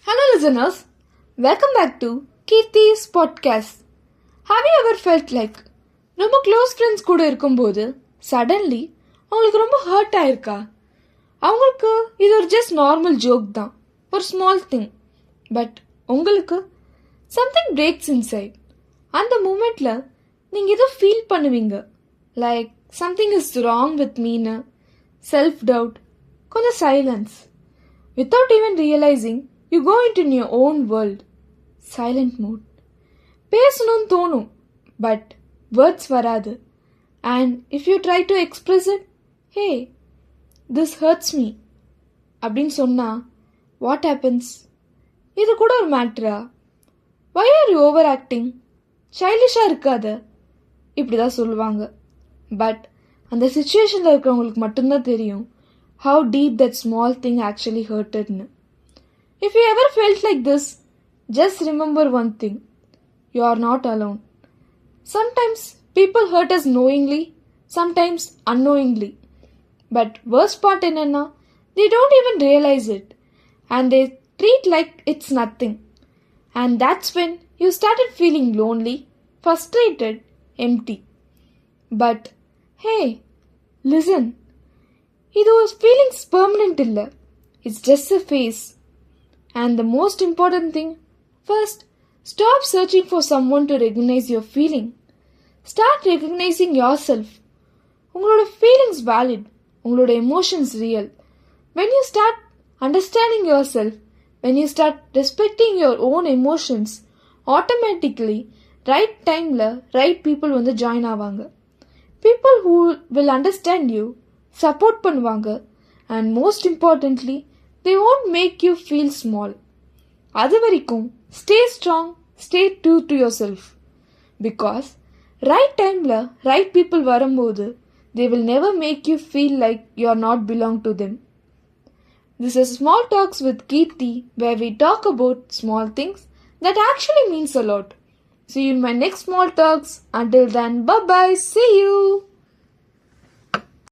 Hello listeners, welcome back to Kirti's podcast. Have you ever felt like ரொம்ப close friends கூட இருக்கும்போது suddenly அவங்களுக்கு ரொம்ப ஹர்ட் ஆயிருக்கா? அவங்களுக்கு இது ஒரு ஜஸ்ட் நார்மல் ஜோக் தான், ஒரு ஸ்மால் திங். பட் உங்களுக்கு சம்திங் பிரேக்ஸ் இன்சைட். அந்த மூமெண்ட்டில் நீங்கள் ஏதோ ஃபீல் பண்ணுவீங்க, like something is wrong with மீன்னு, செல்ஃப் டவுட், கொஞ்சம் silence. Without even realising you go into your own world, silent mode. பேசணும்னு தோணும், பட் வேர்ட்ஸ் வராது. And if you try to express it, hey this hurts me அப்படின்னு சொன்னால் what happens? இது கூட ஒரு மேட்ரா? Why are you over acting? சைல்டிஷாக இருக்காத, இப்படி தான் சொல்லுவாங்க. பட் அந்த சுச்சுவேஷனில் இருக்கிறவங்களுக்கு மட்டும்தான் தெரியும் how deep that small thing actually hurtedன்னு. If you ever felt like this, just remember one thing. You are not alone. Sometimes people hurt us knowingly, sometimes unknowingly. But worst part enna, they don't even realize it. And they treat like it's nothing. And that's when you started feeling lonely, frustrated, empty. But hey, listen. Those feelings permanent illa. It's just a phase. And the most important thing, first, stop searching for someone to recognize your feeling. Start recognizing yourself. உங்களோட feelings valid. உங்களோட emotions real. When you start understanding yourself, when you start respecting your own emotions, automatically, right timeல right people வந்து join ஆவாங்க. People who will understand you, support பண்ணுவாங்க, and most importantly, they won't make you feel small. அது வரைக்கும் stay strong, stay true to yourself. Because right timeல right people வரும்போது they will never make you feel like you are not belong to them. This is Small Talks with Kirti, where we talk about small things that actually means a lot. See you in my next Small Talks. Until then, bye bye, see you.